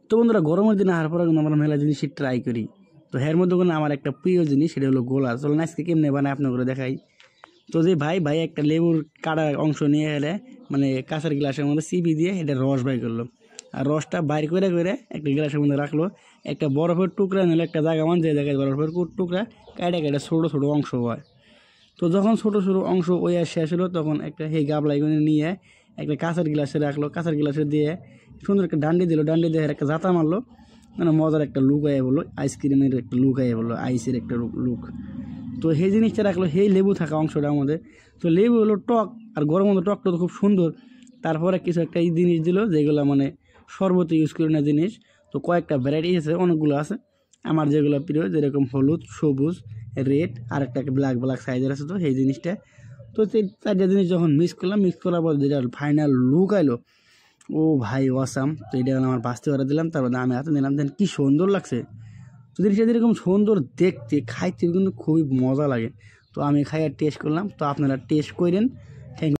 তো বন্ধুরা গরমের দিনে আসার পরে কিন্তু আমরা মেলা জিনিসই ট্রাই করি। তো এর মধ্যে কিন্তু আমার একটা প্রিয় জিনিস সেটা হলো গোলা। চলুন আজকে কেমনে বানায় আপনাকে দেখাই। তো যে ভাই একটা লেবুর কাটা অংশ নিয়ে এলে মানে কাঁচের গ্লাসের মধ্যে চিবি দিয়ে এটা রস বাই করলো, আর রসটা বাইর করে একটা গ্লাসের মধ্যে রাখলো। একটা বরফের টুকরা নিলে একটা জায়গা যে জায়গায় বরফের টুকরা কাটা ছোটো ছোটো অংশ হয়। তো যখন ছোটো ছোটো অংশ ওই শেষ হলো তখন একটা সেই গাবলাই নিয়ে একটা কাঁচের গ্লাসে রাখলো, কাঁচের গ্লাসে দিয়ে সুন্দর একটা ডান্ডি দিল, ডান্ডি দিয়ে একটা জাতা মারলো, মানে মজার একটা লুক আইয়া বললো, আইসক্রিমের একটা লুক আইয়া বললো, আইসের একটা লুক। তো সেই জিনিসটা রাখলো সেই লেবু থাকা অংশটা আমাদের। তো লেবু হলো টক, আর গরম মতো টকটা তো খুব সুন্দর। তারপরে কিছু একটা এই জিনিস দিল যেগুলো মানে শরবতে ইউজ করি না জিনিস। তো কয়েকটা ভ্যারাইটি আছে, অনেকগুলো আছে। আমার যেগুলো প্রিয় যেরকম হলুদ, সবুজ, রেড আর একটা ব্ল্যাক সাইজের আছে। তো সেই জিনিসটা তো চারটা জিনিস যখন মিক্স করলাম, মিক্স করার পর যেটা ফাইনাল লুক আইলো, ও ভাই ওয়াসাম। তো এটা আমার বাঁচতে পারা দিলাম, তারপর আমি হাতে নিলাম, দেন কি সুন্দর লাগছে। তো জিনিসটা যেরকম সুন্দর দেখতে, খাইতে কিন্তু খুবই মজা লাগে। তো আমি খাই আর টেস্ট করলাম, তো আপনারা টেস্ট করেন। থ্যাংক